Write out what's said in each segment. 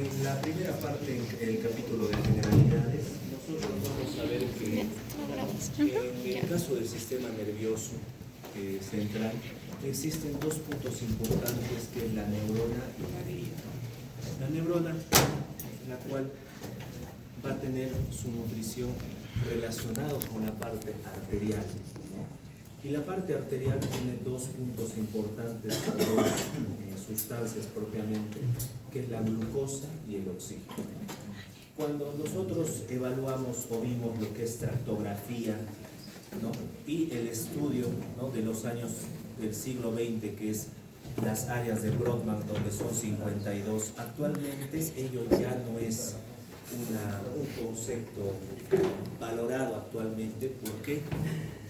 En la primera parte, en el capítulo de generalidades, nosotros vamos a ver que en el caso del sistema nervioso central existen dos puntos importantes, que es la neurona y la glía. La neurona, la cual va a tener su nutrición relacionada con la parte arterial, y la parte arterial tiene dos puntos importantes, dos sustancias propiamente, que es la glucosa y el oxígeno. Cuando nosotros evaluamos o vimos lo que es tractografía, ¿no?, y el estudio, ¿no?, de los años del siglo XX, que es las áreas de Brodmann, donde son 52, actualmente ello ya no es un concepto valorado actualmente. ¿Por qué?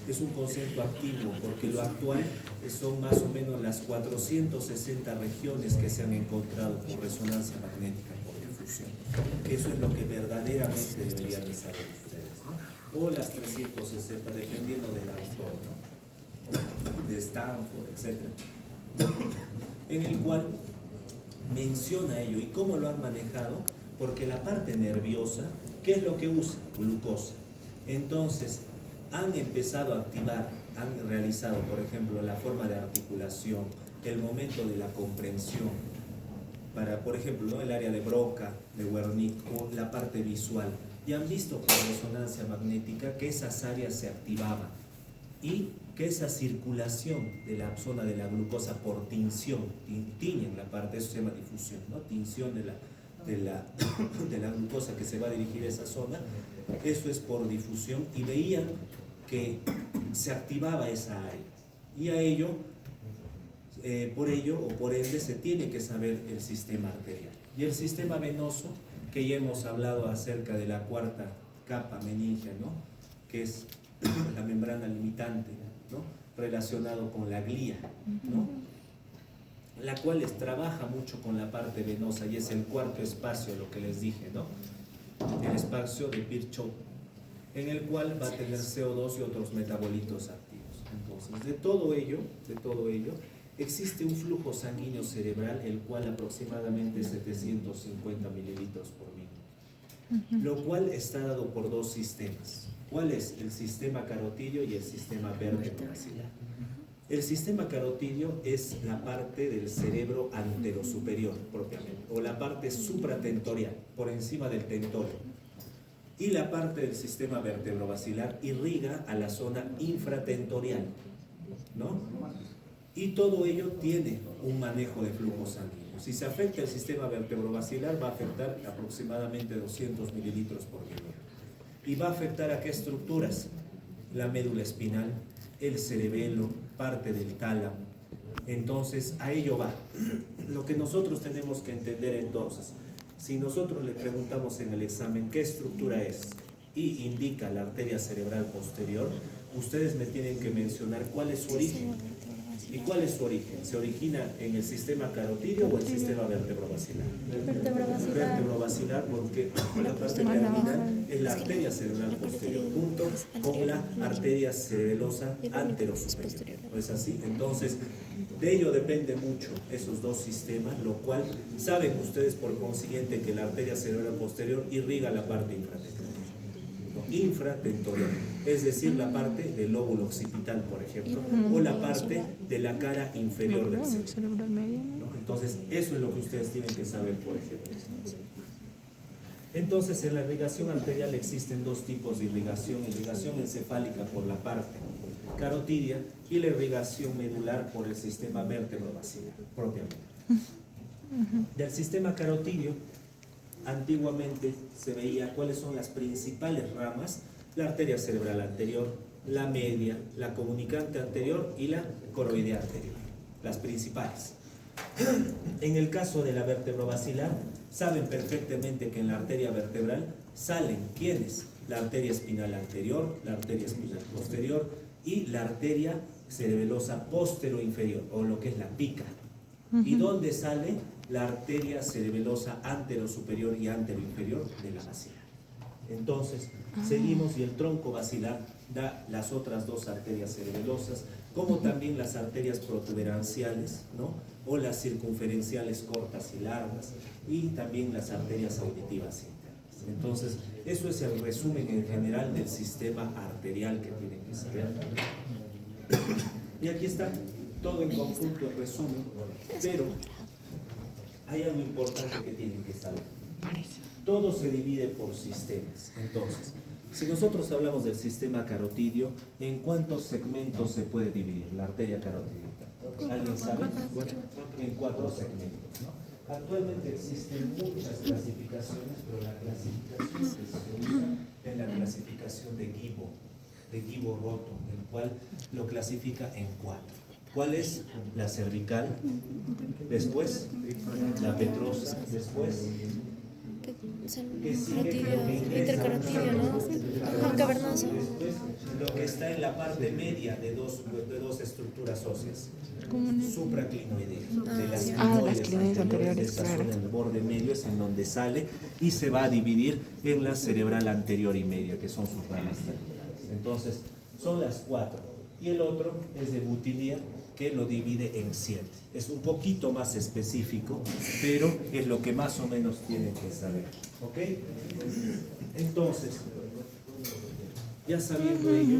Es un concepto activo, porque lo actual son más o menos las 460 regiones que se han encontrado por resonancia magnética por difusión. Eso es lo que verdaderamente deberían de saber ustedes, ¿no? O las 360, dependiendo del autor, ¿no?, de Stanford, etc. En el cual menciona ello. ¿Y cómo lo han manejado? Porque la parte nerviosa, ¿qué es lo que usa? Glucosa. Entonces, han empezado a activar, han realizado, por ejemplo, la forma de articulación, el momento de la comprensión, para, por ejemplo, ¿no?, el área de Broca, de Wernicke, o la parte visual, y han visto por resonancia magnética que esas áreas se activaban y que esa circulación de la zona de la glucosa por tinción, tiñen la parte, eso se llama difusión, ¿no?, tinción de la glucosa que se va a dirigir a esa zona, eso es por difusión, y veían que se activaba esa área, y a ello, por ello o por ende, se tiene que saber el sistema arterial. Y el sistema venoso, que ya hemos hablado acerca de la cuarta capa meningia, ¿no?, que es la membrana limitante, ¿no?, relacionado con la glía, ¿no?, la cual trabaja mucho con la parte venosa, y es el cuarto espacio, lo que les dije, ¿no?, el espacio de Virchow, en el cual va a tener CO2 y otros metabolitos activos. Entonces, de todo ello, existe un flujo sanguíneo cerebral, el cual aproximadamente es 750 mililitros por minuto, lo cual está dado por dos sistemas. ¿Cuál es? El sistema carotidio y el sistema vértebro-basilar. El sistema carotidio es la parte del cerebro anterosuperior propiamente, o la parte supratentorial, por encima del tentorio. Y la parte del sistema vertebrovascular irriga a la zona infratentorial, ¿no? Y todo ello tiene un manejo de flujo sanguíneo. Si se afecta el sistema vertebrovascular, va a afectar aproximadamente 200 mililitros por minuto. ¿Y va a afectar a qué estructuras? La médula espinal, el cerebelo, parte del tálamo. Entonces, a ello va. Lo que nosotros tenemos que entender entonces, si nosotros le preguntamos en el examen qué estructura es y indica la arteria cerebral posterior, ustedes me tienen que mencionar cuál es su origen. ¿Y cuál es su origen? ¿Se origina en el sistema carotidio o el sistema vertebrovascular? Vertebrovascular, porque la parte terminal es la arteria cerebral posterior, junto con la arteria cerebelosa anterosuperior. ¿No es así? Entonces, de ello depende mucho esos dos sistemas, lo cual saben ustedes por consiguiente que la arteria cerebral posterior irriga la parte infratentorial, es decir, la parte del lóbulo occipital, por ejemplo, o la parte de la cara inferior del cerebro, ¿no? Entonces, eso es lo que ustedes tienen que saber, por ejemplo. Entonces, en la irrigación arterial existen dos tipos de irrigación encefálica por la parte carotidia y la irrigación medular por el sistema vértebro-basilar, propiamente. Del sistema carotidio, antiguamente se veía cuáles son las principales ramas: la arteria cerebral anterior, la media, la comunicante anterior y la coroidea anterior, las principales. En el caso de la vértebro-basilar, saben perfectamente que en la arteria vertebral salen ¿quiénes? La arteria espinal anterior, la arteria espinal posterior y la arteria cerebelosa postero-inferior, o lo que es la pica. ¿Y dónde sale? La arteria cerebelosa anterosuperior y anteroinferior de la basilar. Entonces, seguimos, y el tronco basilar da las otras dos arterias cerebelosas, como también las arterias protuberanciales, ¿no?, o las circunferenciales cortas y largas, y también las arterias auditivas internas. Entonces, eso es el resumen en general del sistema arterial que tienen que saber. Y aquí está todo en conjunto, el resumen, pero hay algo importante que tienen que saber. Todo se divide por sistemas. Entonces, si nosotros hablamos del sistema carotidio, ¿en cuántos segmentos se puede dividir la arteria carotídica? ¿Alguien sabe? En 4 segmentos, ¿no? Actualmente existen muchas clasificaciones, pero la clasificación que se usa es la clasificación de Guibo-Roto, el cual lo clasifica en 4. ¿Cuál es? La cervical, después la petrosa, después intercarotidio, ¿no? Cavernoso. Después, lo que está en la parte media de dos estructuras óseas, supraclinoidea, de las clinoides anteriores, esta zona en el borde medio es en donde sale y se va a dividir en la cerebral anterior y media, que son sus ramas terminales. Entonces, son las 4. Y el otro es de Boutillier, que lo divide en 7. Es un poquito más específico, pero es lo que más o menos tienen que saber. ¿Ok? Entonces, ya sabiendo ello,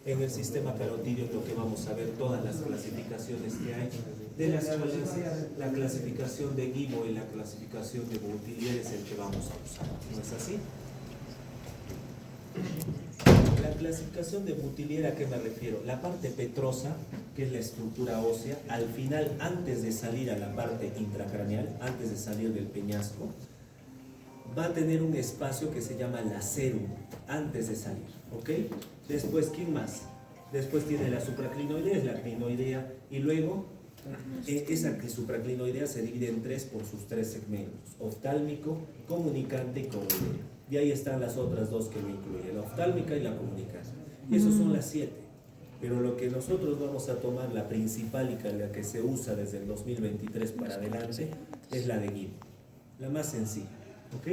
en el sistema carotidio es lo que vamos a ver todas las clasificaciones que hay, de las cuales la clasificación de Guibo y la clasificación de Boutillier es el que vamos a usar. ¿No es así? La clasificación de Boutillier, ¿a qué me refiero? La parte petrosa, que es la estructura ósea, al final, antes de salir a la parte intracraneal, antes de salir del peñasco, va a tener un espacio que se llama lacerum, antes de salir, ¿ok? Después, ¿quién más? Después tiene la supraclinoidea, es la clinoidea, y luego esa supraclinoidea se divide en 3 por sus 3 segmentos: oftálmico, comunicante y coroideo. Y ahí están las otras 2 que me incluyen, la oftálmica y la comunicante. Y esos son las 7. Pero lo que nosotros vamos a tomar, la principal y la que se usa desde el 2023 para adelante, es la de Guibo, la más sencilla. ¿Ok?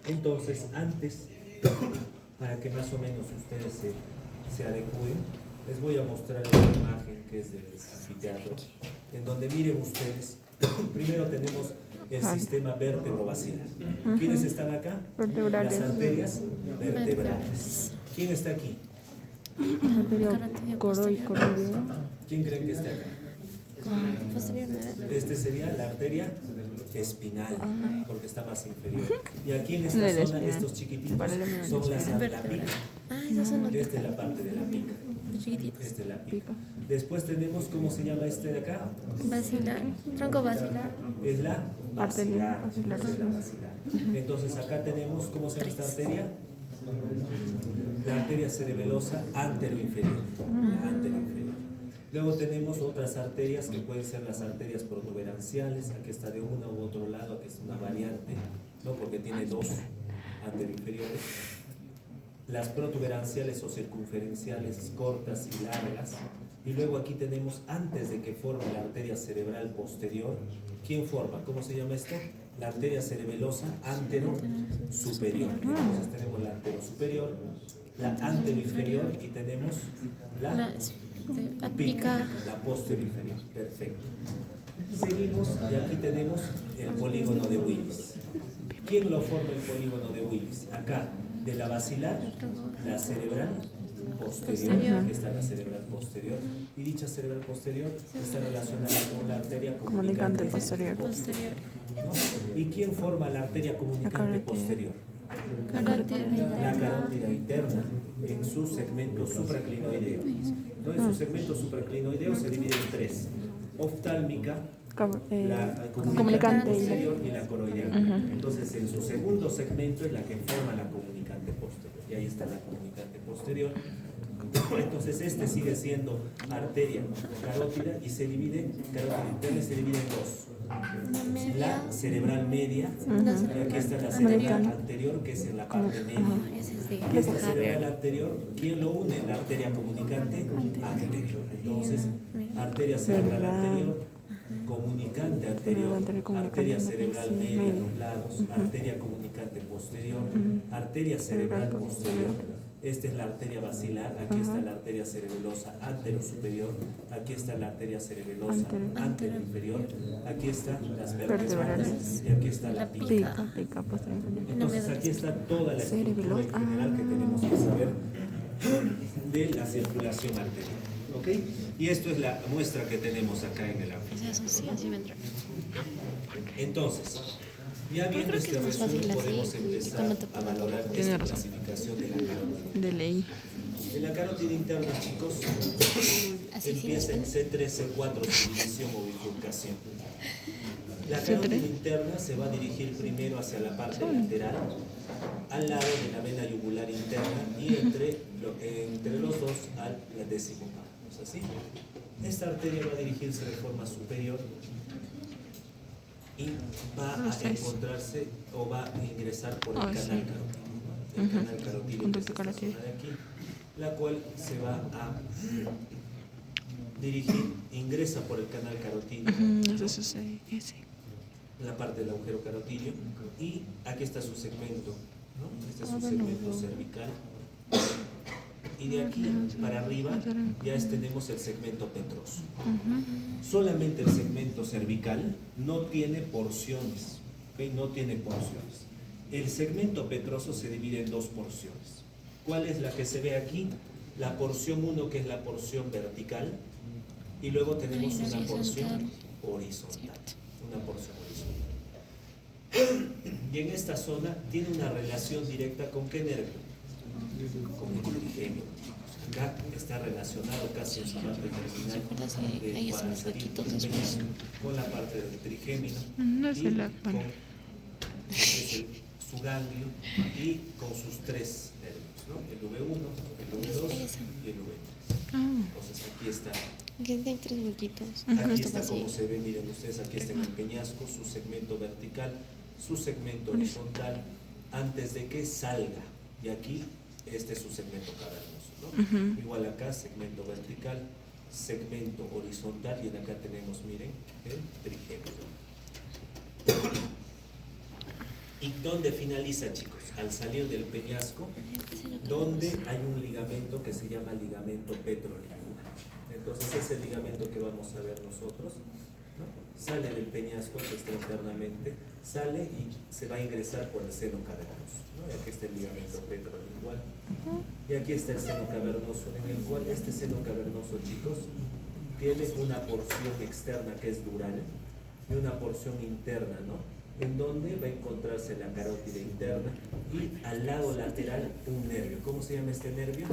Entonces, antes, para que más o menos ustedes se adecúen, les voy a mostrar una imagen que es del anfiteatro, en donde miren ustedes, primero tenemos el sistema vértebro-basilar. ¿Quiénes están acá? Las arterias vertebrales. ¿Quién está aquí? ¿Quién creen que está acá? Este sería la arteria espinal, porque está más inferior. Y aquí en esta zona, estos chiquititos son las la pica. Esta es la parte de la pica. Esta es la pica. Después tenemos, ¿cómo se llama este de acá? Basilar, tronco basilar. Es la basilar. Entonces acá tenemos, ¿cómo se llama esta arteria? La arteria cerebelosa anteroinferior. Anteroinferior. Luego tenemos otras arterias que pueden ser las arterias protuberanciales. Aquí está de uno u otro lado, aquí es una variante, ¿no? Porque tiene 2 anteroinferiores. Las protuberanciales o circunferenciales cortas y largas. Y luego aquí tenemos, antes de que forme la arteria cerebral posterior, ¿quién forma? ¿Cómo se llama esto? La arteria cerebelosa antero-superior. Entonces tenemos la antero-superior, la antero-inferior y tenemos la pica, la posterior-inferior. Perfecto. Seguimos y aquí tenemos el polígono de Willis. ¿Quién lo forma el polígono de Willis? Acá, de la basilar, la cerebral posterior. Aquí está la cerebral posterior. Y dicha cerebral posterior está relacionada con la arteria comunicante posterior. ¿No? ¿Y quién forma la arteria comunicante posterior? La carótida interna, en su segmento supraclinoideo. ¿No? En su segmento supraclinoideo se divide en 3: oftálmica, la comunicante posterior y la coroidea. Entonces, en su segundo segmento es la que forma la comunicante posterior. Y ahí está la comunicante posterior. Entonces, este sigue siendo arteria carótida y se divide, carótida interna se divide en 2: la cerebral media, y aquí está la cerebral anterior, que es en la parte media. Y esta cerebral anterior, ¿quién lo une? La arteria comunicante anterior. Entonces, arteria cerebral anterior, comunicante anterior, arteria cerebral media a los lados, arteria comunicante posterior, arteria cerebral posterior, Esta es la arteria basilar, aquí está la arteria cerebelosa anterosuperior, aquí está la arteria cerebelosa anteroinferior, aquí están las vértebras y aquí está la pica. Entonces aquí está toda la estructura en general que tenemos que saber de la circulación arterial. ¿Ok? Y esto es la muestra que tenemos acá en el aula. Entonces, ya viendo este resumen podemos empezar a valorar esta clasificación de la carótida. De ley. En la carótida interna, chicos, empieza en C3, C4, subdivisión o bifurcación. La carótida interna se va a dirigir primero hacia la parte lateral, al lado de la vena yugular interna y entre los dos al décimo par. ¿No es así? Esta arteria va a dirigirse de forma superior y va a encontrarse o va a ingresar por el canal carotídeo. El canal carotídeo que es esta zona de aquí, la cual se va a dirigir, ingresa por el canal carotídeo, la parte del agujero carotídeo, y aquí está su segmento, ¿no? Este es su segmento cervical. Y de aquí para arriba ya tenemos el segmento petroso. Solamente el segmento cervical no tiene porciones, ¿okay? No tiene porciones. El segmento petroso se divide en dos porciones. ¿Cuál es la que se ve aquí? La porción 1, que es la porción vertical, y luego tenemos una porción horizontal. Una porción horizontal. Y en esta zona tiene una relación directa con ¿qué nervio? Con el trigémino. Acá está relacionado casi en su parte terminal para salir con la parte del trigémino y con su ganglio y con sus tres nervios, ¿no? El V1, el V2 y el V3. Entonces aquí está. Aquí hay tres huequitos. Aquí está como se ve, miren ustedes, aquí está en el peñasco, su segmento vertical, su segmento horizontal, antes de que salga. Y aquí este es su segmento cavernoso, ¿no? Igual acá, segmento vertical, segmento horizontal, y en acá tenemos, miren, el trigémino. ¿Y dónde finaliza, chicos? Al salir del peñasco, donde hay un ligamento que se llama ligamento petroligular. Entonces ese ligamento que vamos a ver nosotros, ¿no? Sale del peñasco, que está internamente, sale y se va a ingresar por el seno cavernoso, ¿no? Y aquí está el ligamento petroligular. Y aquí está el seno cavernoso, en el cual este seno cavernoso, chicos, tiene una porción externa que es dural y una porción interna, ¿no? En donde va a encontrarse la carótida interna y al lado lateral un nervio. ¿Cómo se llama este nervio?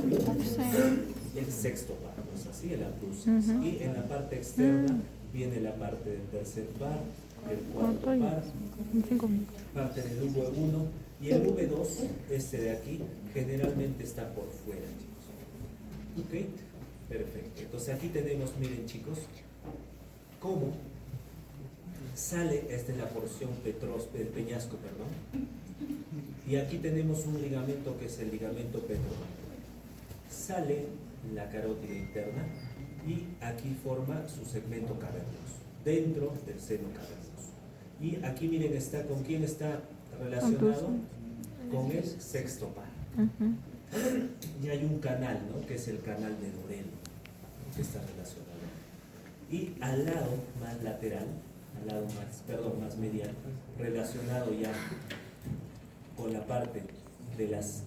El sexto par, ¿no es así? El abducens. Y en la parte externa viene la parte del tercer par, el cuarto par, parte del V1 y el V2, este de aquí, generalmente está por fuera, chicos. ¿Ok? Perfecto. Entonces aquí tenemos, miren, chicos, cómo sale, esta es la porción del peñasco, perdón, y aquí tenemos un ligamento que es el ligamento petroligular. Sale la carótida interna y aquí forma su segmento cavernoso, dentro del seno cavernoso. Y aquí miren, está, ¿con quién está relacionado? Con el sexto par. Y hay un canal, ¿no? Que es el canal de Dorel, ¿no? Que está relacionado. Y al lado más lateral, más medial, relacionado ya con la parte de las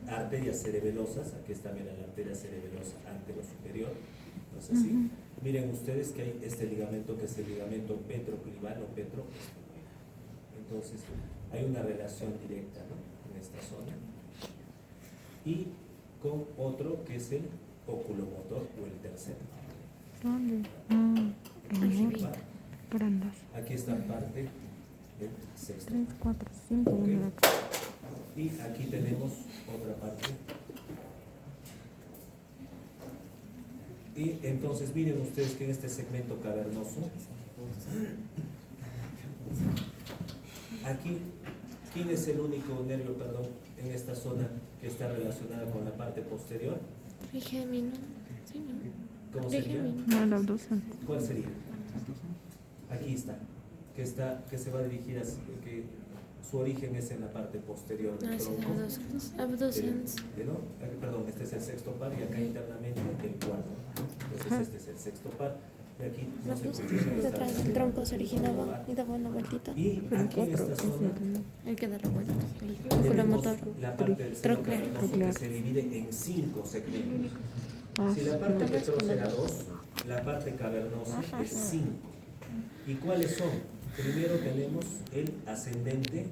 arterias cerebelosas. Aquí está, mira, la arteria cerebelosa anterosuperior, ¿no es así? Miren ustedes que hay este ligamento que es el ligamento petroclival o petroestomero. Entonces hay una relación directa, ¿no? En esta zona y con otro que es el oculomotor o el tercer par. Aquí está parte del sexto. 3, 4, 5. Okay. Y aquí tenemos otra parte. Y entonces miren ustedes que en este segmento cavernoso, aquí, ¿quién es el único nervio, perdón, en esta zona que está relacionada con la parte posterior? Trigémino. Sí, ¿no? ¿Cómo sería? No, la abducens. ¿Cuál sería? Aquí está, que se va a dirigir así, que Su origen es en la parte posterior del tronco. Abducens. Perdón, este es el sexto par y acá internamente el cuarto. Entonces este es el sexto par. Y aquí no se contiene Detrás del tronco se originaba y daba una vueltita. Y aquí en esta zona El que da la vuelta. El cúpulo tenemos motor. la parte del seno Troclear. cavernoso que se divide en 5 segmentos. Si la parte petrosa era 2, la parte cavernosa es 5. ¿Y cuáles son? Primero tenemos el ascendente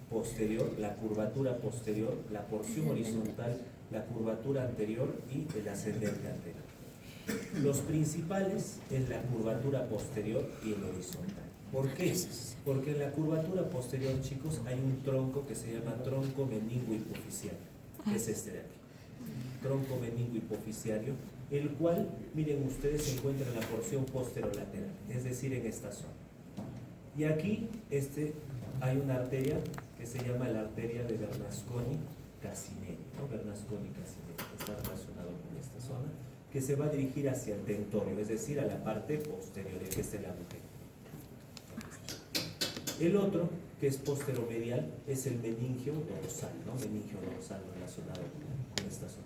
posterior, la curvatura posterior, la porción horizontal, la curvatura anterior y el ascendente anterior. Los principales es la curvatura posterior y el horizontal. ¿Por qué? Porque en la curvatura posterior, chicos, hay un tronco que se llama tronco meningo hipoficiario, que es este de aquí. Tronco meningo hipoficiario, el cual, miren ustedes, se encuentra en la porción posterolateral, es decir, en esta zona. Y aquí hay una arteria que se llama la arteria de Bernasconi-Casinelli, ¿no? Bernasconi-Casinelli, está relacionado con esta zona, que se va a dirigir hacia el tentorio, es decir, a la parte posterior, que es el agujero. El otro, que es posteromedial, es el meningio dorsal, ¿no? Meningio dorsal relacionado con esta zona.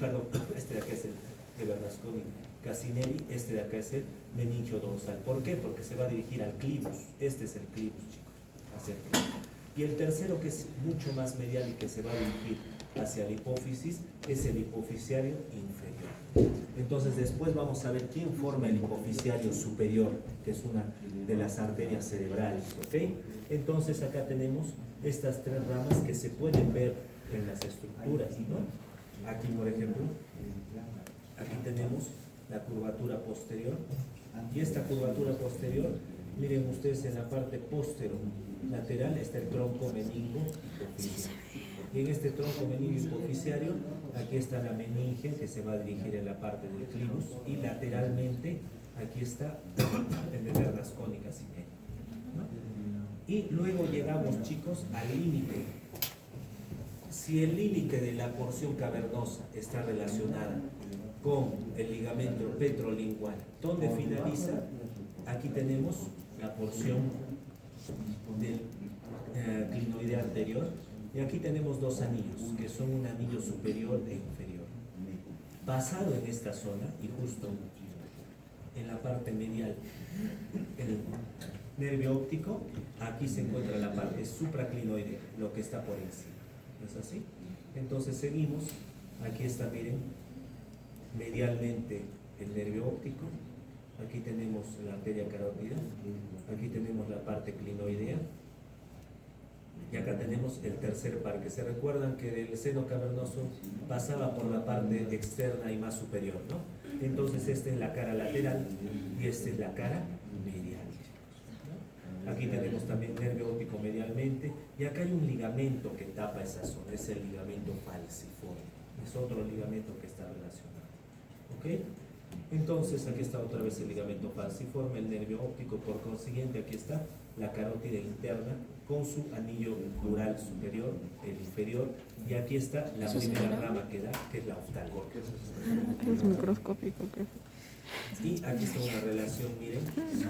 Perdón, este de acá es el de Bernasconi-Casinelli, este de acá es el meningio dorsal. ¿Por qué? Porque se va a dirigir al clivus. Este es el clivus, chicos, hacia el clivus. Y el tercero, que es mucho más medial y que se va a dirigir hacia la hipófisis, es el hipofisiario inferior. Entonces después vamos a ver quién forma el hipofisiario superior, que es una de las arterias cerebrales, ¿ok? Entonces acá tenemos estas 3 ramas que se pueden ver en las estructuras, ¿no? Aquí, por ejemplo, aquí tenemos la curvatura posterior, y esta curvatura posterior, miren ustedes, en la parte posterolateral está el tronco meningo hipofisiario. Y en este tronco meningo hipofisiario, aquí está la meninge que se va a dirigir en la parte del clivus, y lateralmente aquí está el de Bernasconi-Casinelli, ¿no? Y luego llegamos, chicos, al límite. Si el límite de la porción cavernosa está relacionada con el ligamento petrolingual, ¿dónde finaliza? Aquí tenemos la porción del clinoide anterior, y aquí tenemos 2 anillos, que son un anillo superior e inferior. Basado en esta zona, y justo en la parte medial, el nervio óptico, aquí se encuentra la parte supraclinoide, lo que está por encima. ¿No es así? Entonces seguimos, aquí está, miren, medialmente el nervio óptico, aquí tenemos la arteria carótida, aquí tenemos la parte clinoidea, y acá tenemos el tercer par, que se recuerdan que del seno cavernoso pasaba por la parte externa y más superior, ¿no? Entonces esta es la cara lateral y esta es la cara medial, ¿no? Aquí tenemos también nervio óptico medialmente, y acá hay un ligamento que tapa esa zona, es el ligamento falciforme, es otro ligamento que está relacionado, ¿ok? Entonces aquí está otra vez el ligamento falciforme, el nervio óptico, por consiguiente aquí está la carótida interna con su anillo dural superior, el inferior, y aquí está la primera rama que da, que es la oftalmología. Es microscópico, ¿qué? Y aquí está una relación, miren,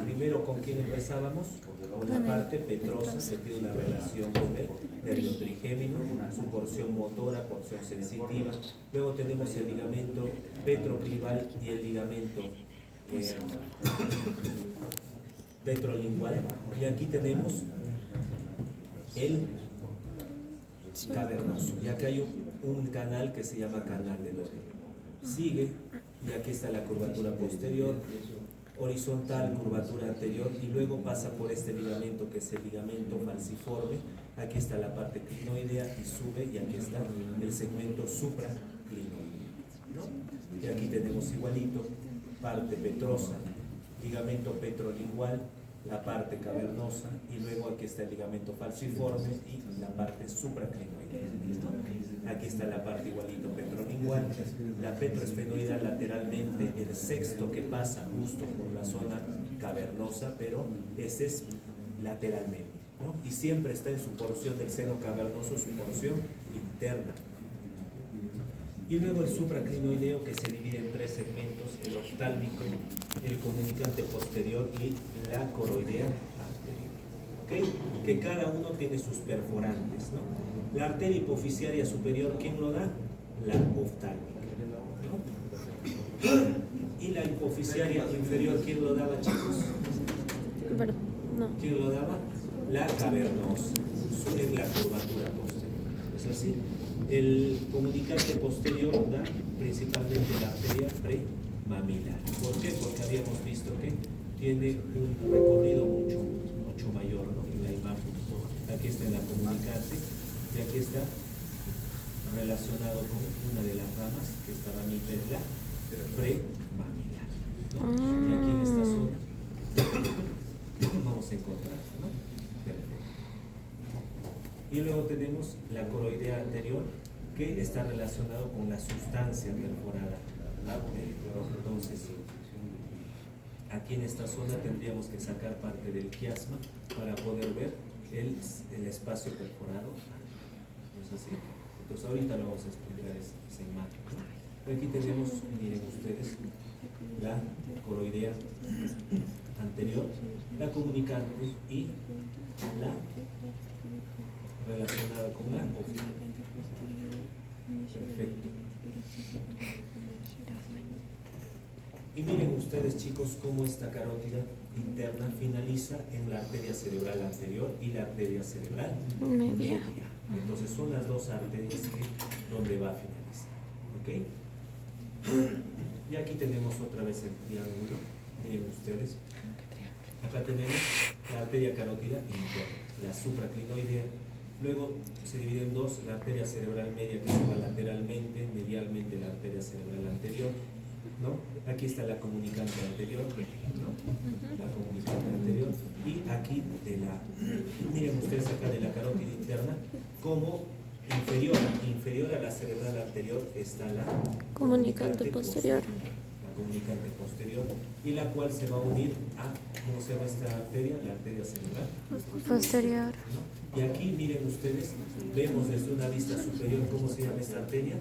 primero con quién empezábamos, con la parte petrosa, que tiene una relación con el nervio trigémino, su porción motora, porción sensitiva. Luego tenemos el ligamento petroclival y el ligamento petrolingual, y aquí tenemos el cavernoso, y acá hay un canal que se llama canal de Lode. Sigue, y aquí está la curvatura posterior, horizontal, curvatura anterior, y luego pasa por este ligamento que es el ligamento falciforme. Aquí está la parte clinoidea y sube, y aquí está el segmento supraclinoideo, ¿no? Y aquí tenemos igualito, parte petrosa, ligamento petrolingual, la parte cavernosa, y luego aquí está el ligamento falciforme y la parte supraclinoidea. Aquí está la parte igualito petrolingual, la petroesfenoidal lateralmente, el sexto que pasa justo por la zona cavernosa, pero ese es lateralmente, ¿no? Y siempre está en su porción del seno cavernoso, su porción interna. Y luego el supraclinoideo, que se divide en 3 segmentos: el oftálmico, el comunicante posterior y la coroidea anterior. ¿ok? Que cada uno tiene sus perforantes, ¿no? La arteria hipoficiaria superior, ¿quién lo da? La oftálmica, ¿no? Y la hipoficiaria inferior, ¿quién lo daba, chicos? Pero, no. ¿Quién lo daba? La cavernosa, en la curvatura posterior. ¿Es así? El comunicante posterior da principalmente la arteria premamilar. ¿Por qué? Porque habíamos visto que tiene un recorrido mucho mayor, ¿no? En la imagen. Aquí está en la comunicante y aquí está relacionado con una de las ramas que esta ramita es la premamilar, ¿no? Y aquí en esta zona vamos a encontrar, ¿no? Perfecto. Y luego tenemos la coroidea anterior que está relacionado con la sustancia perforada. Entonces, aquí en esta zona tendríamos que sacar parte del quiasma para poder ver el espacio perforado. ¿No es así? Entonces ahorita lo vamos a explicar esa imagen, ¿no? Aquí tenemos, miren ustedes, la coroidea anterior, la comunicante y la relacionada con la oftálmica. Perfecto. Y miren ustedes, chicos, cómo esta carótida interna finaliza en la arteria cerebral anterior y la arteria cerebral media. Entonces son las dos arterias donde va a finalizar. ¿Ok? Y aquí tenemos otra vez el triángulo. Miren ustedes. Acá tenemos la arteria carótida interna, la supraclinoidea. Luego se divide en dos, la arteria cerebral media que se va lateralmente, medialmente la arteria cerebral anterior, ¿no? Aquí está la comunicante anterior, ¿no? La comunicante anterior. Y aquí miren ustedes acá de la carótida interna, como inferior a la cerebral anterior está la Comunicante posterior. La comunicante posterior, y la cual se va a unir a, ¿cómo se llama esta arteria? La arteria cerebral Posterior. ¿no? Y aquí miren ustedes, vemos desde una vista superior cómo se llama esta arteria,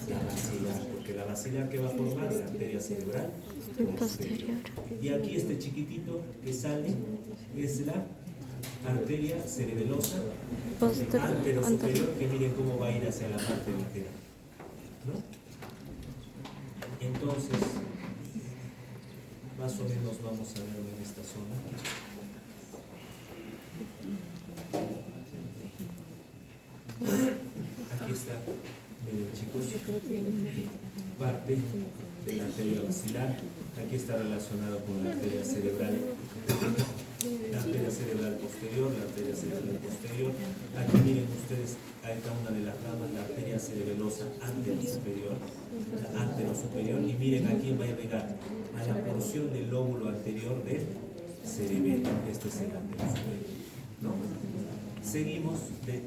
la basilar, porque la basilar que va a formar la arteria cerebral posterior. Y aquí este chiquitito que sale es la arteria cerebelosa antero superior, que miren cómo va a ir hacia la parte lateral, ¿no? Entonces, más o menos vamos a verlo en esta zona. Aquí está, miren chicos, parte de la arteria basilar. Aquí está relacionado con la arteria cerebral, la arteria cerebral posterior, la arteria cerebral posterior. Aquí miren ustedes, ahí está una de las ramas, la arteria cerebelosa anterosuperior, la anterosuperior, y miren a quién va a llegar, a la porción del lóbulo anterior del cerebelo. Este es el anterosuperior, ¿no? Seguimos,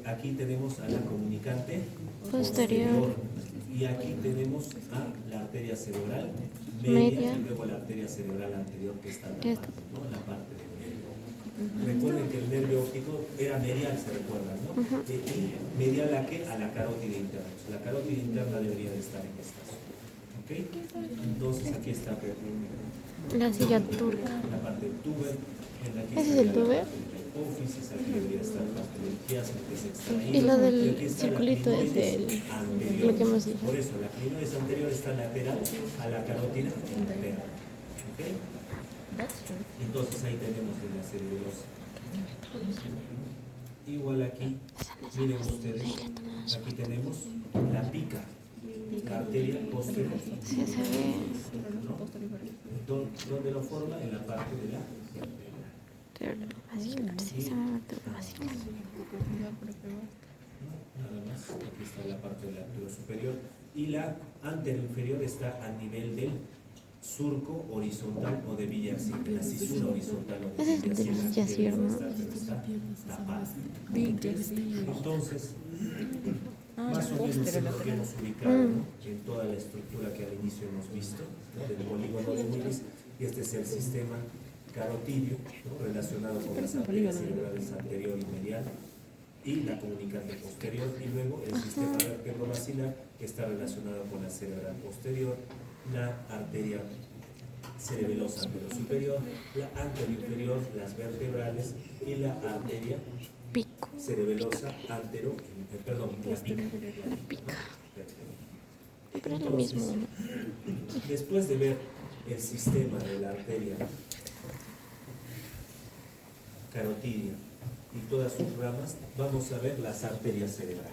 aquí tenemos a la comunicante posterior, y aquí tenemos a la arteria cerebral media, y luego la arteria cerebral anterior que está en la parte, ¿no? En la parte del nervio. Recuerden que el nervio óptico era medial, se recuerdan, ¿no? Y medial a qué? A la carótida interna. La carótida interna debería de estar en esta zona. ¿Ok? Entonces aquí está La silla turca. la parte del tuber. ¿Ese es el tuber? Hipófisis, aquí debería estar parte del quiasma que se extraído. Y lo del Y aquí está la circulito es clinoides anterior. lo que hemos dicho. Por eso, la clinoides anterior está lateral a la carótida interna. ¿Ok? Entonces ahí tenemos de la cerebelosa. Igual aquí, miren ustedes, aquí tenemos la pica, la arteria posterior. Sí, se ve. ¿Dónde lo forma? En la parte de la Vascular, sí, se me vascular. Nada más, aquí está la parte del arterio superior, y la anteroinferior está a nivel del surco horizontal o de Villarcic, de la cisura horizontal o de Ese es el de Villarcic, ¿no? Está tapada. Entonces, más o menos es lo que hemos ubicado, ¿no? En toda la estructura que al inicio hemos visto, ¿no? Del polígono de Willis, y este es el sistema carotidio, ¿no? Relacionado con las arterias cerebrales anterior y medial, y la comunicante posterior, y luego el sistema vertebrovascular que está relacionado con la cerebral posterior, la arteria cerebelosa anterosuperior, la anteroinferior, las vertebrales y la arteria Pico. cerebelosa la pica. Pica. Pero es lo mismo. Después de ver el sistema de la arteria carotidia y todas sus ramas, vamos a ver las arterias cerebrales.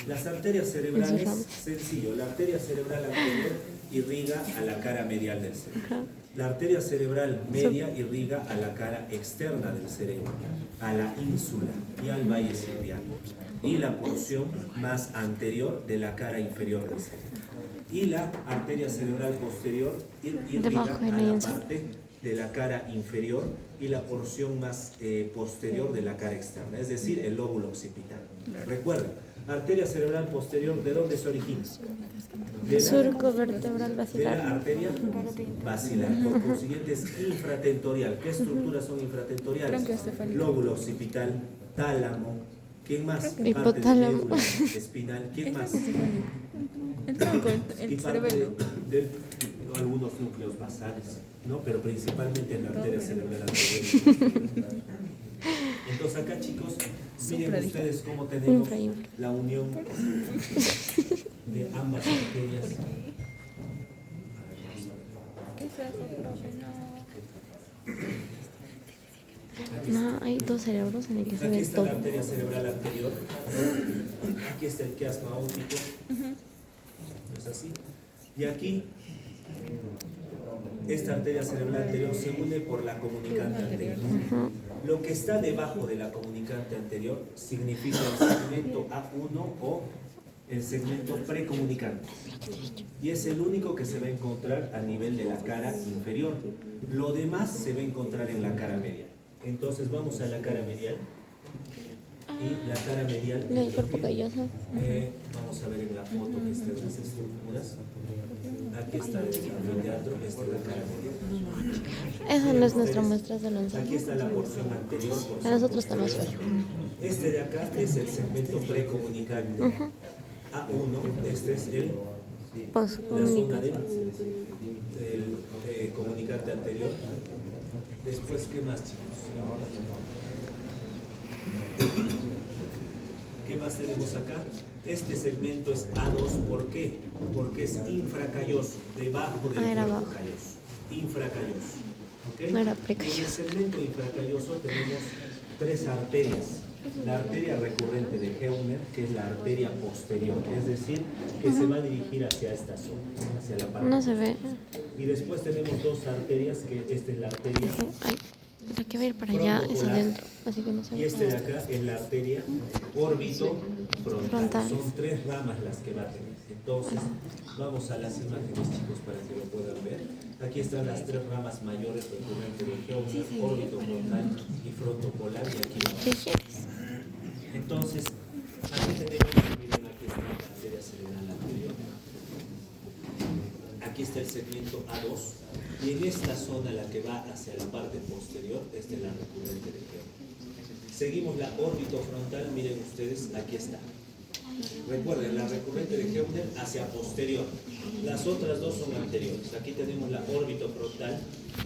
Las arterias cerebrales, sencillo, la arteria cerebral anterior irriga a la cara medial del cerebro. La arteria cerebral media irriga a la cara externa del cerebro, a la ínsula y al valle sinovial, y la porción más anterior de la cara inferior del cerebro. Y la arteria cerebral posterior irriga a la parte de la cara inferior y la porción más posterior de la cara externa, es decir, el lóbulo occipital. Recuerden, arteria cerebral posterior, ¿de dónde se origina? Surco vertebral De basilar. la arteria basilar, por consiguiente es infratentorial. ¿Qué estructuras son infratentoriales? Lóbulo occipital, tálamo, ¿quién más? Parte Hipotálamo. de médula espinal, ¿quién más? El tronco, Y el parte cerebelo. de algunos núcleos basales, ¿no? Pero principalmente en la arteria cerebral anterior. Entonces acá, chicos, miren ustedes cómo tenemos la unión de ambas arterias. ¿Qué es eso, profe? No, hay dos cerebros en el que se Aquí ve está todo. la arteria cerebral anterior, aquí está el quiasma óptico, ¿no es así? Y aquí, esta arteria cerebral anterior se une por la comunicante anterior. Lo que está debajo de la comunicante anterior significa el segmento A1 o el segmento precomunicante. Y es el único que se va a encontrar a nivel de la cara inferior. Lo demás se va a encontrar en la cara medial. Entonces vamos a la cara medial. Y la cara medial. El cuerpo calloso. Vamos a ver en la foto que están las estructuras. Aquí está el anfiteatro, esta es la cara medial. Esa no es nuestra muestra, se lo Aquí enseño. está la porción anterior. A nosotros está más feo. Este de acá es el segmento precomunicante. A1, este es el la zona del comunicante anterior. Después, ¿qué más, chicos? ¿Qué más tenemos acá? Este segmento es A2, ¿por qué? Porque es infracalloso, debajo del cuerpo abajo. calloso. Infracalloso. ¿Ok? No era En el precalloso. segmento infracalloso tenemos tres arterias. La arteria recurrente de Heuner, que es la arteria posterior, es decir, que se va a dirigir hacia esta zona, hacia la parte. No se ve. Y después tenemos dos arterias, que esta es la arteria Ay, la que va a ir para allá es adentro. Así que no se y ve. este de acá es la arteria órbito frontal. Frontal. Son tres ramas las que va a tener. Entonces, vamos a las imágenes, chicos, para que lo puedan ver. Aquí están las tres ramas mayores recurrentes de Heuner, órbito frontal y frontopolar. Y aquí ¿Qué quieres? entonces, aquí tenemos, miren, aquí está la arteria cerebral anterior. Aquí está el segmento A2. Y en esta zona, la que va hacia la parte posterior, esta es la recurrente de Heuner. Seguimos la órbito frontal, miren ustedes, aquí está. Recuerden, la recurrente de Heuner hacia posterior. Las otras dos son anteriores. Aquí tenemos la órbito frontal.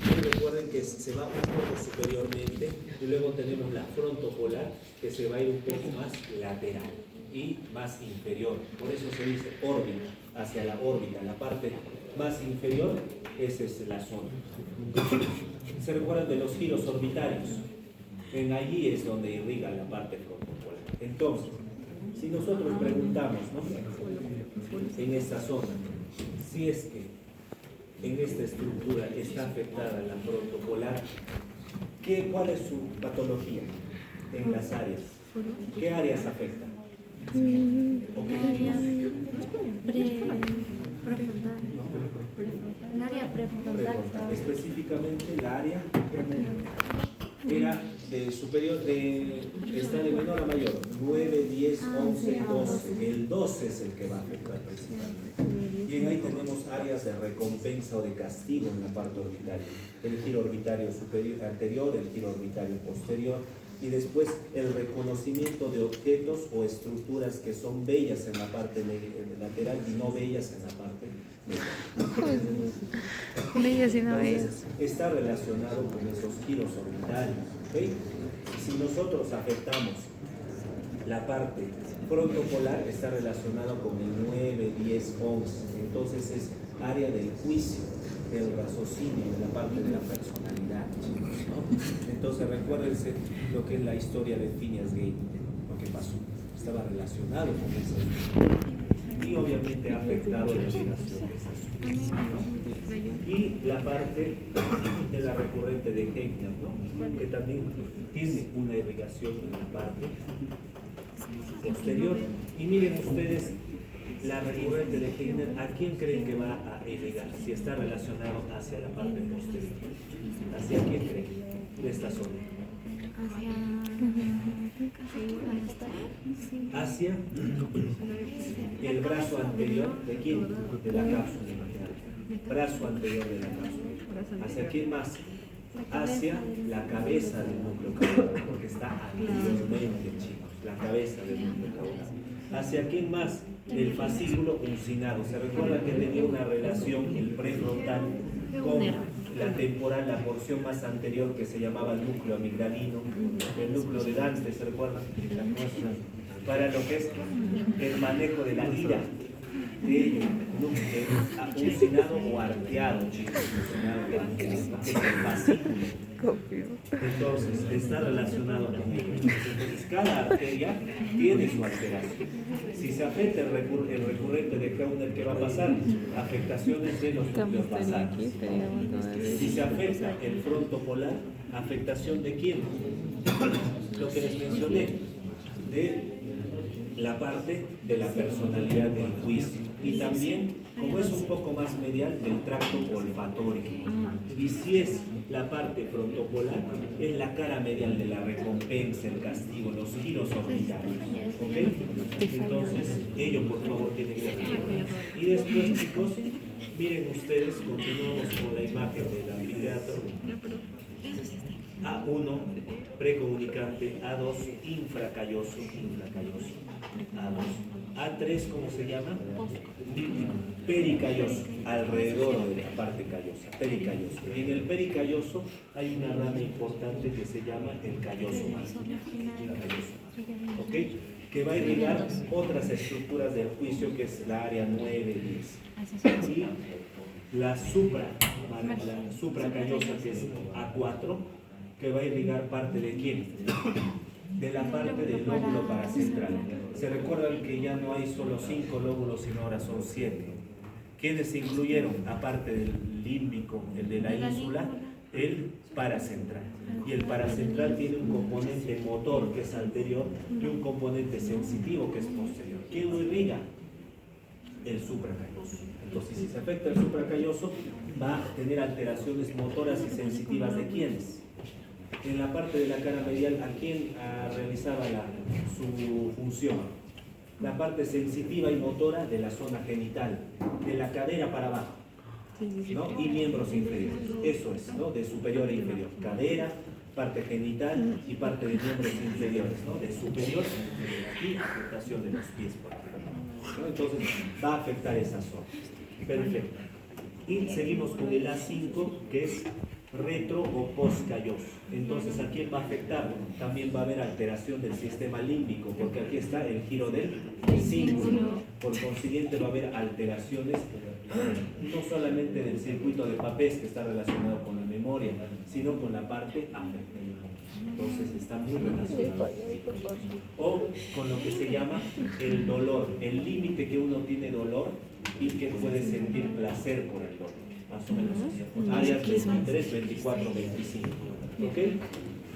Y recuerden que se va un poco superiormente. Y luego tenemos la frontopolar, que se va a ir un poco más lateral y más inferior. Por eso se dice órbita, hacia la órbita. La parte más inferior, esa es la zona. ¿Se recuerdan de los giros orbitarios? En allí es donde irriga la parte frontopolar. Entonces, si nosotros preguntamos, ¿no? En esta zona, si es que en esta estructura está afectada la frontopolar, ¿cuál es su patología en las áreas? ¿Qué áreas afectan? El área prefrontal. Específicamente la área era superior está de menor a mayor, 9, 10, 11, 12. El 12 es el que va a afectar principalmente. Y ahí tenemos áreas de recompensa o de castigo en la parte orbitaria. El giro orbitario superior, anterior, el giro orbitario posterior, Y después el reconocimiento de objetos o estructuras que son bellas en la parte lateral y no bellas en la parte medial. Bellas y no bellas. Entonces, está relacionado con esos giros orbitales. ¿Okay? Si nosotros afectamos la parte frontopolar, está relacionado con el 9, 10, 11. Entonces es área del juicio, del raciocinio, de la parte de la personalidad, chicos, ¿no? Entonces recuérdense lo que es la historia de Phineas Gage, lo que pasó. Estaba relacionado con eso. Y obviamente ha afectado la irrigación de esas zonas, ¿no? Y la parte de la recurrente de Heitner, ¿no? Que también tiene una irrigación en la parte posterior. Y miren ustedes, la recurrente de Heitner, ¿a quién creen que va a irrigar? Si está relacionado hacia la parte posterior. ¿Hacia quién creen? De esta zona. Hacia el brazo anterior de quién? De la cápsula, imagínate. Brazo anterior de la cápsula. ¿Hacia quién más? Hacia la cabeza del núcleo caudal, porque está anteriormente, chicos, la cabeza del núcleo caudal. ¿Hacia quién más? El fascículo uncinado. ¿Se recuerda que tenía una relación el prefrontal con la temporal, la porción más anterior que se llamaba el núcleo amigdalino, el núcleo de Dante? ¿Se recuerda? Para lo que es el manejo de la ira, de uncinado o arqueado, chicos, uncinado o arqueado, es el fascículo. Entonces, está relacionado con ello. Entonces, cada arteria tiene su alteración. Si se afecta el recurrente de Heitner, ¿qué va a pasar? Afectaciones de los núcleos basales. Si se afecta el frontopolar, ¿afectación de quién? Lo que les mencioné, de la parte de la personalidad del juicio. Y también, como es un poco más medial, del tracto olfatorio. Y si es la parte frontopolar, es la cara medial de la recompensa, el castigo, los giros orbitales. ¿Ok? Entonces, ello por favor tiene que ser. Y después, chicos, miren ustedes, continuamos con la imagen del anfiteatro. A1, precomunicante, A2, infracalloso, A2. A3, ¿cómo se llama? Pericalloso, alrededor de la parte callosa, pericalloso. Y en el pericalloso hay una rama importante que se llama el calloso máximo. ¿Ok? Que va a irrigar otras estructuras del juicio, que es la área 9, 10. Y la supracallosa, que es A4, que va a irrigar parte de quién? De la parte del lóbulo paracentral. Se recuerdan que ya no hay solo 5 lóbulos, sino ahora son 7. ¿Quiénes se incluyeron? Aparte del límbico, el de la ínsula, el paracentral. Y el paracentral tiene un componente motor, que es anterior, y un componente sensitivo, que es posterior. ¿Quién lo irriga? El supracalloso. Entonces, si se afecta el supracalloso, va a tener alteraciones motoras y sensitivas de quiénes. En la parte de la cara medial, ¿a quién realizaba su función? La parte sensitiva y motora de la zona genital, de la cadera para abajo, ¿no? Y miembros inferiores. Eso es, ¿no? De superior e inferior. Cadera, parte genital y parte de miembros inferiores, ¿no? De superior y afectación de los pies, por ejemplo, ¿no? Entonces, va a afectar esa zona. Perfecto. Y seguimos con el A5, que es retro o postcalloso. Entonces, ¿a quién va a afectar? También va a haber alteración del sistema límbico, porque aquí está el giro del cíngulo. Por consiguiente, va a haber alteraciones no solamente del circuito de Papez, que está relacionado con la memoria, sino con la parte afectiva. Entonces, está muy relacionado. O con lo que se llama el dolor, el límite que uno tiene dolor y que puede sentir placer por el dolor. Más o menos, áreas 23, 24, 25. ¿Ok?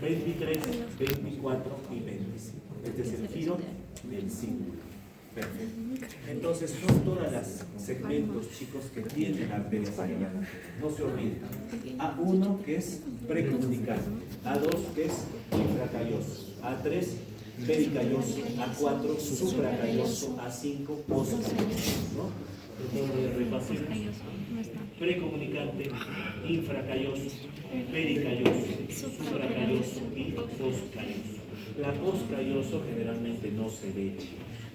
23, 24 y 25. Este es el giro del cíngulo. Perfecto. Entonces, son todas las segmentos, chicos, que tienen arterias cerebrales. No se olviden. A1, que es precomunicante. A2, que es infracalloso. A3, pericalloso. A4, supracalloso. A5, postcalloso, ¿no? Entonces repasemos. Precomunicante, infracalloso, pericalloso, supracalloso y poscalloso. La poscalloso generalmente no se ve,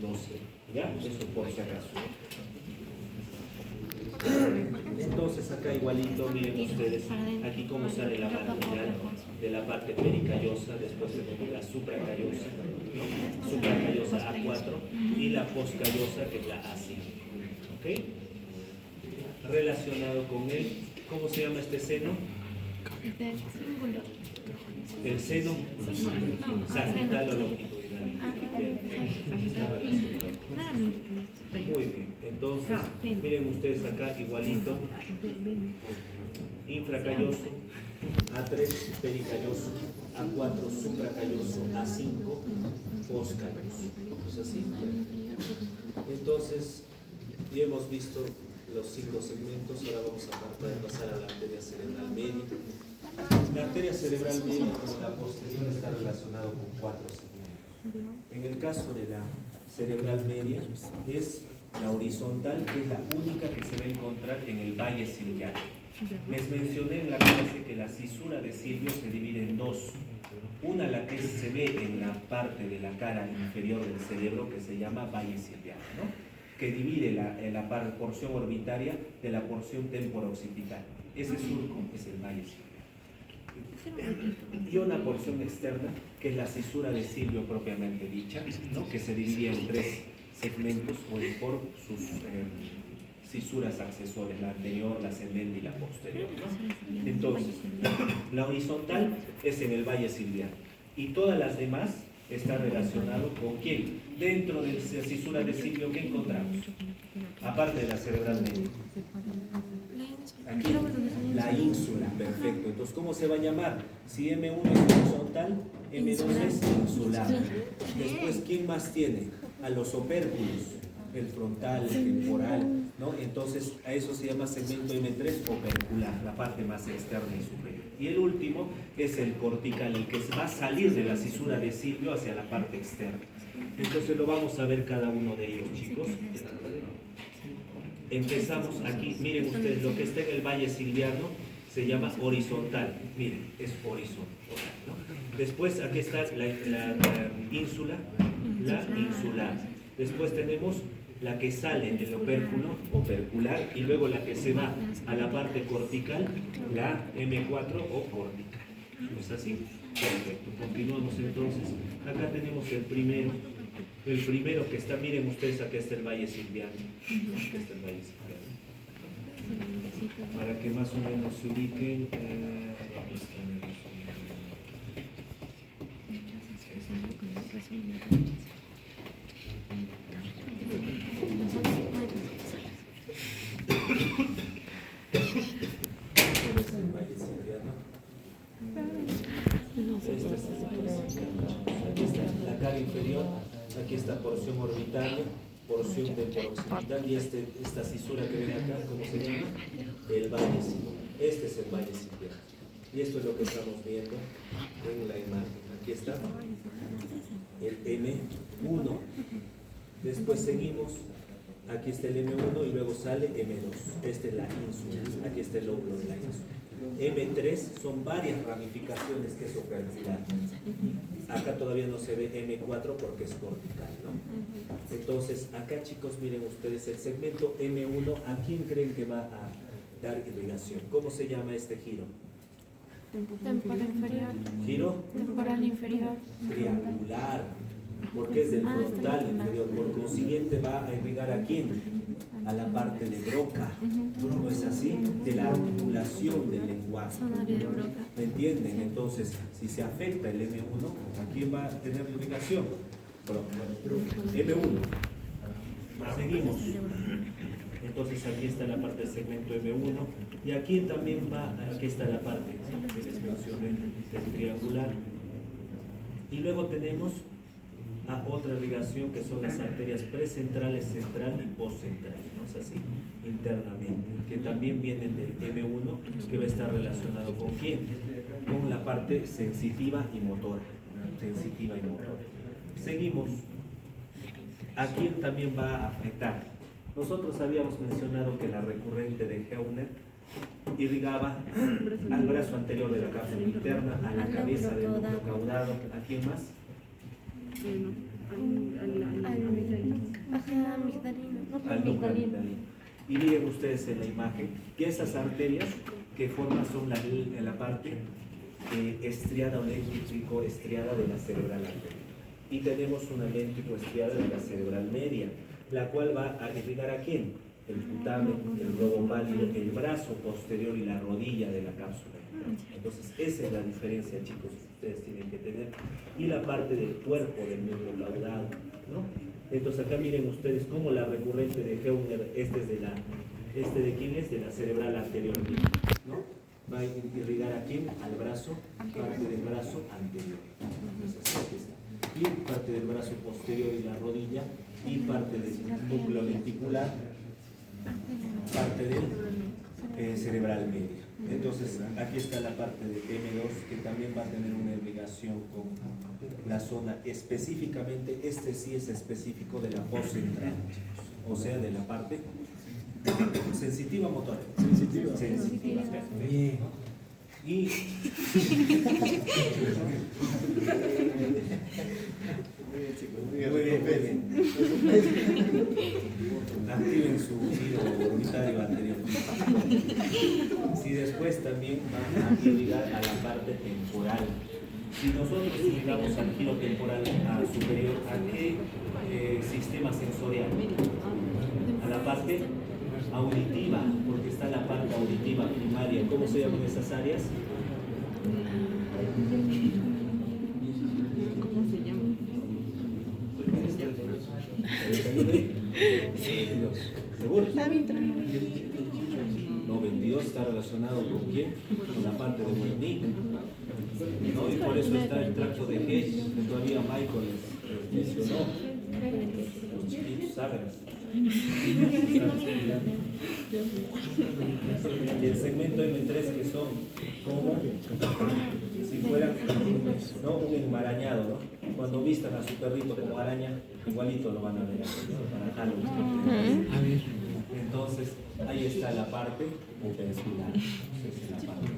no se ve, ¿ya? Eso por si acaso. Entonces acá igualito, miren ustedes, aquí cómo sale la marginal de la parte pericallosa, después tenemos la supracallosa, ¿no? Supracallosa A4 y la poscallosa que es la A5, ¿ok? Relacionado con él, ¿cómo se llama este seno? El seno sagital o longitudinal. Muy bien, entonces miren ustedes acá igualito, infracalloso, A3 pericalloso, A4 supracalloso, A5 poscalloso. ¿Es así? Entonces, ya hemos visto los 5 segmentos, ahora vamos a pasar a la arteria cerebral media. La arteria cerebral media, como la posterior, está relacionado con 4 segmentos. En el caso de la cerebral media, es la horizontal, que es la única que se va a encontrar en el valle silviano. Les mencioné en la clase que la cisura de Silvio se divide en dos. Una, la que se ve en la parte de la cara inferior del cerebro, que se llama valle silviano, ¿no? Que divide la porción orbitaria de la porción temporo-occipital. Ese surco es el valle silviano. Y una porción externa, que es la cisura de Silvio propiamente dicha, ¿no? Que se divide en 3 segmentos por sus cisuras accesorias, la anterior, la ascendente y la posterior, ¿no? Entonces, la horizontal es en el valle silviano y todas las demás están relacionadas con ¿quién? Dentro de la cisura de Silvio, ¿qué encontramos? Aparte de la cerebral media. Aquí, la ínsula, perfecto. Entonces, ¿cómo se va a llamar? Si M1 es horizontal, M2 es insular. Después, ¿quién más tiene? A los opérculos, el frontal, el temporal, ¿no? Entonces, a eso se llama segmento M3 opercular, la parte más externa y superior. Y el último es el cortical, el que va a salir de la cisura de Silvio hacia la parte externa. Entonces, lo vamos a ver cada uno de ellos, chicos. Empezamos aquí, miren ustedes, lo que está en el valle silviano se llama horizontal, miren, es horizontal, ¿no? Después aquí está la ínsula, la insular. Después tenemos la que sale del opérculo, opercular, y luego la que se va a la parte cortical, la M4 o cortical. ¿No es así? Perfecto, continuamos entonces. Acá tenemos el primero que está, miren ustedes, acá está el valle silviano. Acá está el valle silviano. Para que más o menos se ubiquen, la cara inferior, aquí está porción orbitaria, porción temporoccipital y esta cisura que ven acá, ¿cómo se llama? El valle silviano. Este es el valle silviano. Y esto es lo que estamos viendo en la imagen. Aquí está el M1. Después seguimos. Aquí está el M1 y luego sale M2. Esta es la ínsula. Aquí está el lóbulo de la ínsula. M3 son varias ramificaciones que es opercular. Acá todavía no se ve M4 porque es cortical, ¿no? Entonces, acá, chicos, miren ustedes el segmento M1. ¿A quién creen que va a dar irrigación? ¿Cómo se llama este giro? Temporal inferior. ¿Giro? Temporal inferior. Triangular, porque es del frontal inferior. Por consiguiente, va a irrigar ¿a quién? A la parte de Broca. ¿No es así? De la articulación del lenguaje. ¿Me entienden? Entonces, si se afecta el M1, ¿a quién va a tener irrigación? M1. Seguimos. Entonces aquí está la parte del segmento M1 y aquí también va, aquí está la parte que les mencioné del triangular. Y luego tenemos a otra irrigación que son las arterias precentrales, central y postcentral, ¿no es así? Internamente, que también vienen del M1, que va a estar relacionado con quién? Con la parte sensitiva y motora. Sensitiva y motora. Seguimos. ¿A quién también va a afectar? Nosotros habíamos mencionado que la recurrente de Heuner irrigaba al brazo anterior de la cápsula interna, a la cabeza del núcleo caudado. ¿A quién más? Ajá, amigdalina. No, Al núcleo amigdalino. Y miren ustedes en la imagen que esas arterias que forman son la parte estriada o léntico estriada de la cerebral anterior. Y tenemos una léntico estriada de la cerebral media, la cual va a irrigar ¿a quién? El putamen, el globo pálido, el brazo posterior y la rodilla de la cápsula. Entonces, esa es la diferencia, chicos, que ustedes tienen que tener. Y la parte del cuerpo del núcleo caudado, ¿no? Entonces, acá miren ustedes cómo la recurrente de Heuner, ¿este de quién es? De la cerebral anterior, ¿no? Va a irrigar ¿a quién? Al brazo, parte del brazo anterior. Entonces, aquí está. Y parte del brazo posterior y la rodilla, y parte del núcleo lenticular, parte del cerebral medio. Entonces, aquí está la parte de M2, que también va a tener una irrigación con la zona específicamente, este sí es específico de la postcentral, o sea, de la parte sensitiva motora. Sensitiva. Bien. Y muy bien. Activen su giro unitario anterior. Si después también van a irrigar a la parte temporal. Si nosotros irrigamos al giro temporal superior, ¿a qué sistema sensorial? A la parte auditiva, porque está la parte auditiva primaria. ¿Cómo se llaman esas áreas? ¿Cómo se llama? ¿Seguro? No, 22 está relacionado con quién? Con la parte de Wernicke, ¿no? Y por eso está el tracto de Hess, que todavía Michael les mencionó. Los chiquitos saben. Y el segmento M3, que son como si fueran, ¿no? Un enmarañado, ¿no? Cuando vistan a su perrito como araña, igualito lo van a ver aquí, ¿no? Para Halloween. Entonces, ahí está la parte intestinal. Esa es la parte.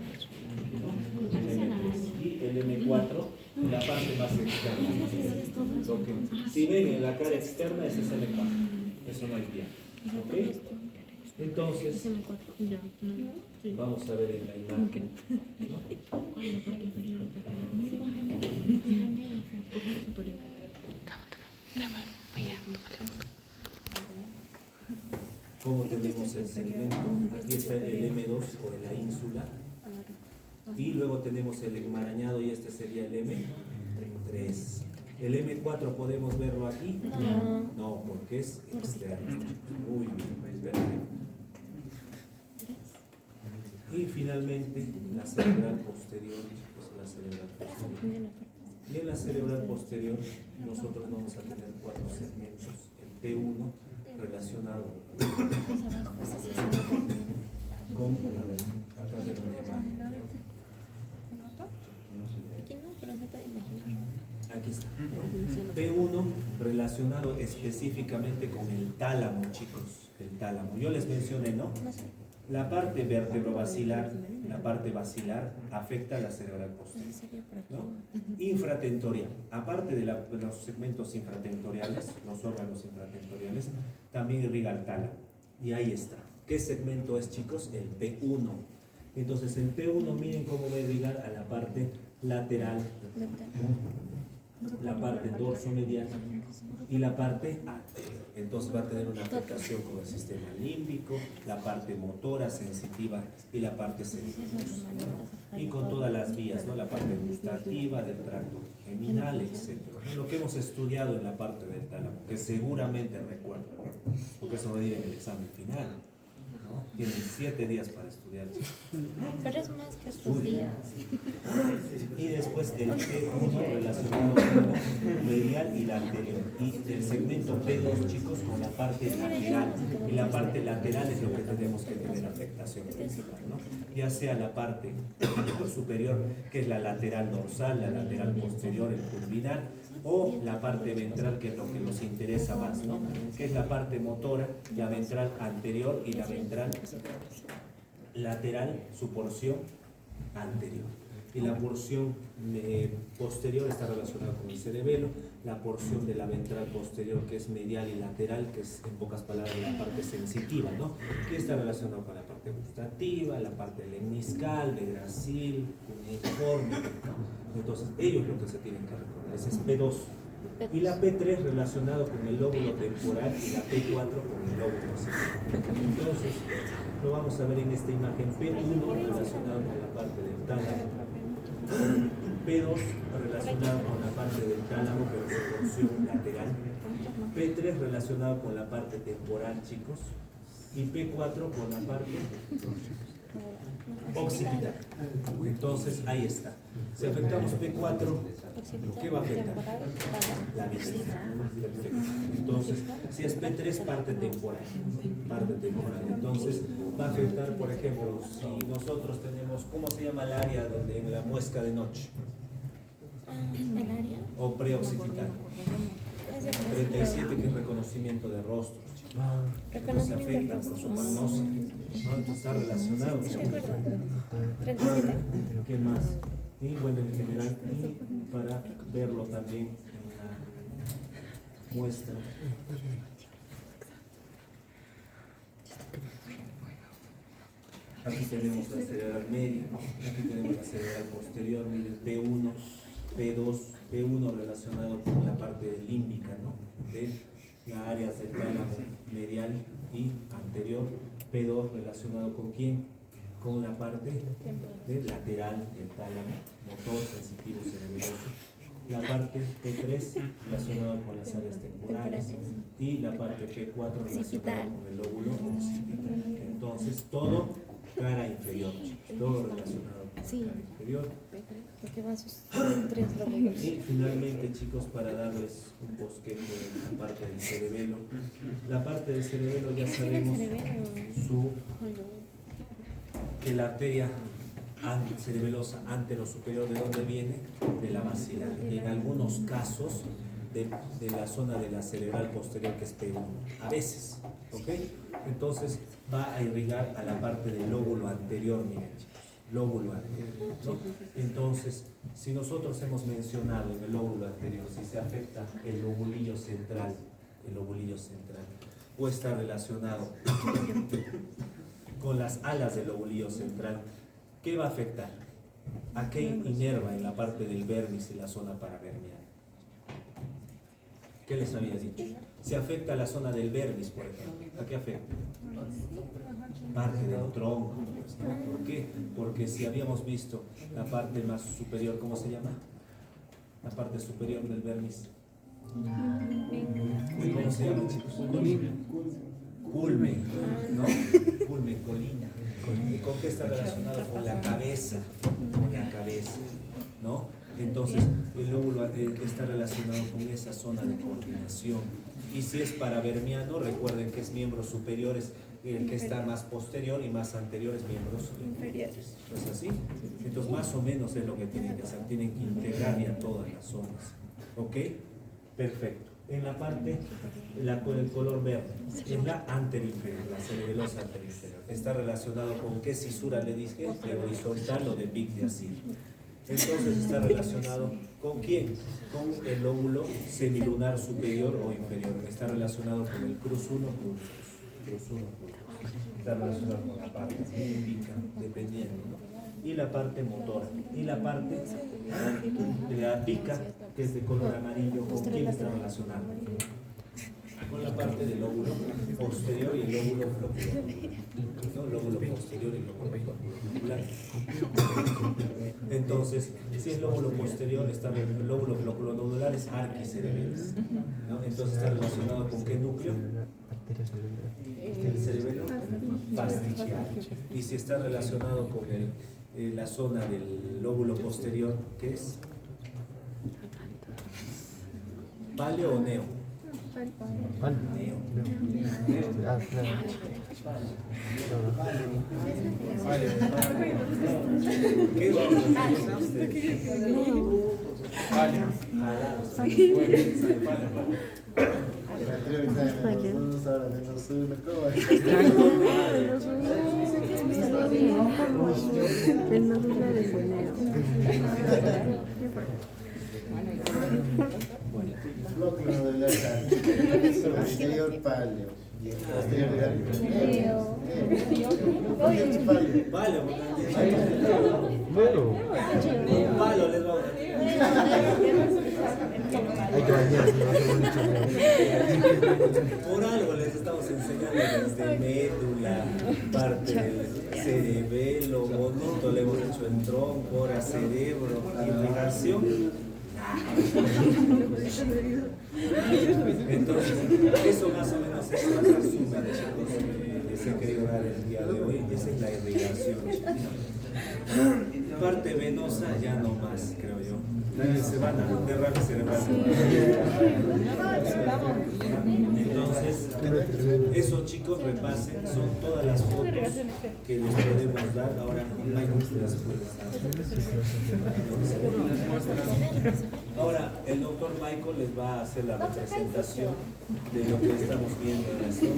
El M3. Y el M4, la parte más externa. Lo que, si ven en la cara externa, ese es el M4. Eso no hay piano. ¿Ok? Entonces, vamos a ver en la imagen. ¿Cómo tenemos el segmento? Aquí está el M2 o la ínsula. Y luego tenemos el enmarañado y este sería el M3. ¿El M4 podemos verlo aquí? No, porque es externo. Muy bien, espérate. Y finalmente la cerebral posterior, pues la cerebral posterior. Y en la cerebral posterior nosotros vamos a tener 4 segmentos. El T1 relacionado con acá tenemos una imagen. Aquí está. P1 relacionado específicamente con el tálamo, chicos. El tálamo. Yo les mencioné, ¿no? La parte vertebrovascular, la parte basilar, afecta a la cerebral posterior, ¿no? Infratentorial. Aparte de los segmentos infratentoriales, los órganos infratentoriales, también irriga el tálamo. Y ahí está. ¿Qué segmento es, chicos? El P1. Entonces, el P1, miren cómo va a irrigar a la parte lateral, la parte dorsomedial y la parte anterior. Entonces va a tener una afectación con el sistema límbico, la parte motora, sensitiva y la parte sensitiva. Y con todas las vías, ¿no? La parte gustativa, del tracto geminal, etc. Lo que hemos estudiado en la parte del tálamo, que seguramente recuerdan, porque eso va a ir en el examen final. ¿No? Tienen 7 días para estudiar. Pero es más que estos días. Y después el T1 relacionado con medial medial y la anterior. Y el segmento P2, chicos, con la parte lateral. Y la parte lateral es lo que tenemos que tener afectación principal, ¿no? Ya sea la parte superior, que es la lateral dorsal, la lateral posterior, el pulvinar, o la parte ventral, que es lo que nos interesa más, ¿no? Que es la parte motora, la ventral anterior y la ventral lateral, su porción anterior. Y la porción posterior está relacionada con el cerebelo, la porción de la ventral posterior, que es medial y lateral, que es en pocas palabras la parte sensitiva, ¿no? Que está relacionada con la parte gustativa, la parte lemniscal, de gracil, cuneiforme, ¿no? Entonces ellos lo que se tienen que recordar, ese es P2. Y la P3 relacionado con el lóbulo temporal y la P4 con el lóbulo occipital. Entonces, lo vamos a ver en esta imagen. P1 relacionado con la parte del tálamo, P2 relacionado con la parte del tálamo pero su porción lateral, P3 relacionado con la parte temporal, chicos, y P4 con la parte occipital. Entonces, ahí está. Si afectamos P4, ¿qué va a afectar? La vista. Perfecto. Entonces, si es P3, parte temporal. Parte temporal. Entonces, va a afectar, por ejemplo, si nosotros tenemos, ¿cómo se llama el área donde en la muesca de noche? ¿El área? O preoccipital. 37, que es reconocimiento de rostros. Se afecta por su panosa, ¿no? Está relacionado. ¿Sí te acuerdas? 37. ¿Qué más? Y bueno, en general, y para verlo también en la muestra. Aquí tenemos la cerebral media, aquí tenemos la cerebral posterior, miren, P1, P2, P1 relacionado con la parte límbica, ¿no? De las áreas del tálamo medial y anterior. P2 relacionado con quién? Con la parte de lateral del tálamo, motor, sensitivo, cerebeloso. La parte P3 relacionada con las áreas temporales y la parte P4 relacionada con el lóbulo occipital. Entonces, todo cara inferior, todo relacionado con la cara inferior. Porque van sus 3 lóbulos. Y finalmente, chicos, para darles un bosquejo de la parte del cerebelo. La parte del cerebelo ya sabemos que la arteria cerebelosa antero-superior, ¿de dónde viene? De la maxilar. Y en algunos casos de la zona de la cerebral posterior, que es P1. A veces, ¿ok? Entonces va a irrigar a la parte del lóbulo anterior, miren, chicos. Lóbulo anterior, ¿no? Entonces, si nosotros hemos mencionado en el lóbulo anterior, si se afecta el lobulillo central, o está relacionado con las alas del lobulillo central, ¿qué va a afectar? ¿A qué inerva en la parte del vermis y la zona paravermial? ¿Qué les había dicho? Si afecta a la zona del vermis, por ejemplo, ¿a qué afecta? Parte del tronco. ¿Por qué? Porque si habíamos visto la parte más superior, ¿cómo se llama? La parte superior del vermis. ¿Cómo se llama, chicos? Culmen, ¿no? Culmen, colina. ¿Y con qué está relacionado? Con la cabeza, ¿no? Entonces, el lóbulo está relacionado con esa zona de coordinación. Y si es paravermiano, recuerden que es miembros superiores, el que está más posterior, y más anteriores miembros inferiores. ¿No es así? Entonces, más o menos es lo que tienen que hacer. Tienen que integrar ya todas las zonas. ¿Ok? Perfecto. En la parte, con el color verde, es la anterinferior, la cerebelosa anterinferior. Está relacionado con qué cisura le dije, de horizontal o de pic de asilo. Entonces está relacionado con quién, con el lóbulo semilunar superior o inferior. Está relacionado con el cruz 1, cruz 1. Está relacionado con la parte límbica, dependiendo, ¿no? Y la parte motora. Y la parte de la pica, que es de color amarillo, ¿con quién está relacionado? Con la parte del lóbulo posterior y el lóbulo flocular. ¿No? Lóbulo posterior y lóbulo flocular. Entonces, si es lóbulo posterior, está el lóbulo floculonodular, es arquicerebelis, ¿no? Entonces está relacionado con qué núcleo? El cerebelo fastigial. Y si está relacionado con la zona del lóbulo posterior, ¿qué es? ¿Paleo o neo? ¿Cuál? Neo. Ah, claro. ¿Qué es lo que El nodular es el neo. Anterior paleo. Paleo, Bueno, palo les vamos a hay que bañarse, no hace mucho. Por algo les estamos enseñando desde médula, parte del cerebelo, bonito, le hemos hecho en tronco, ahora cerebro, irrigación. Entonces, eso más o menos es un resumen de chicos que se querido dar el día de hoy. Esa es la irrigación. Parte venosa ya no más, creo yo. Se van a derrame cerebral. Entonces, eso chicos, repasen, son todas las fotos que les podemos dar. Ahora, ahora el doctor Michael les va a hacer la representación de lo que estamos viendo en la Sí,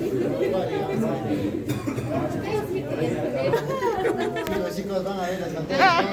los chicos van a ver las pantallas.